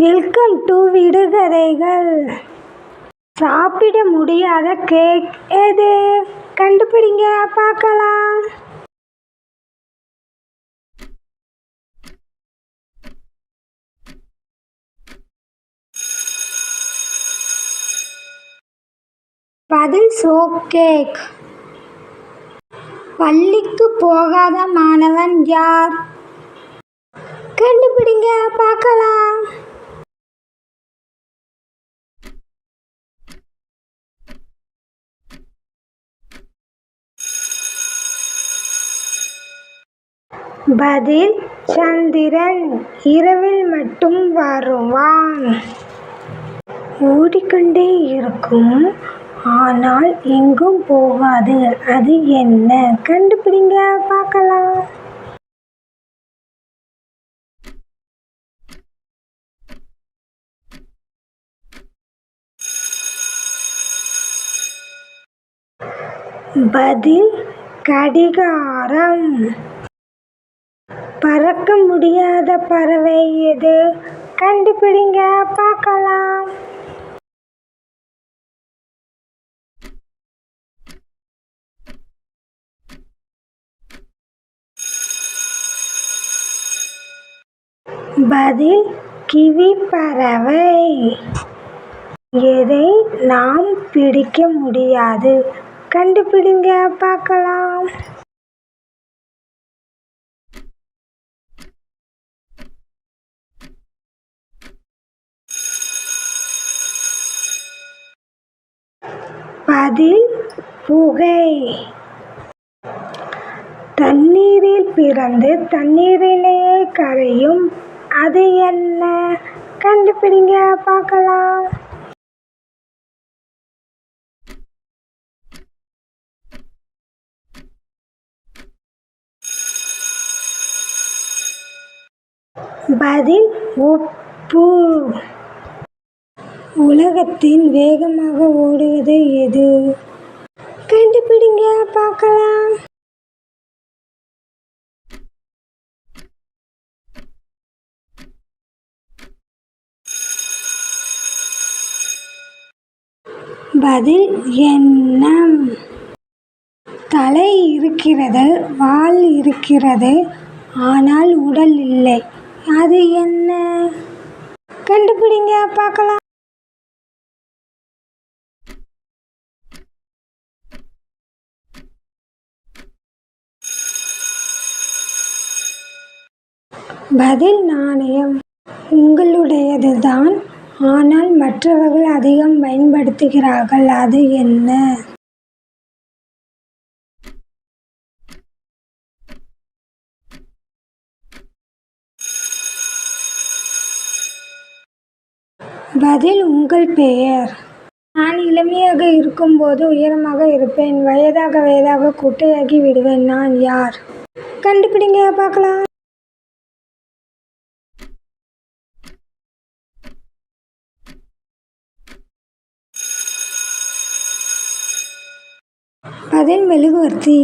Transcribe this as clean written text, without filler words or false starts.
Welcome to விடுகதைகள். சாப்பிட முடியாத cake எது? கண்டுபிடிங்க பார்க்கலாம். பதில் சோப் கேக். பள்ளிக்கு போகாத மாணவன் யார்? கண்டுபிடிங்க பார்க்கலாம். பதில் சந்திரன். இரவில் மட்டும் வருவான். ஓடிக்கொண்டே இருக்கும், ஆனால் எங்கும் போகாது. அது என்ன? கண்டுபிடிங்க பார்க்கலாம். பதில் கடிகாரம். பறக்க முடியாத பறவை எது? கண்டுபிடிங்க பார்க்கலாம். பதில் கிவி பறவை. எதை நாம் பிடிக்க முடியாது? கண்டுபிடிங்க பார்க்கலாம். பதில் புகை. தண்ணீரில் பிறந்து தண்ணீரிலேயே கரையும், அது என்ன? கண்டுபிடிங்க பார்க்கலாம். பதில் உப்பு. உலகத்தில் வேகமாக ஓடுவது எது? கண்டுபிடிங்க பார்க்கலாம். பதில் எண்ணம். தலை இருக்கிறது, வால் இருக்கிறது, ஆனால் உடல் இல்லை. அது என்ன? கண்டுபிடிங்க பார்க்கலாம். பதில் நாணயம். உங்களுடையது தான், ஆனால் மற்றவர்கள் அதிகம் பயன்படுத்துகிறார்கள். அது என்ன? பதில் உங்கள் பெயர். நான் இளமையாக இருக்கும்போது உயரமாக இருப்பேன், வயதாக வயதாக குட்டையாகி விடுவேன். நான் யார்? கண்டுபிடிங்க பார்க்கலாம். பதில் மெழுகுவர்த்தி.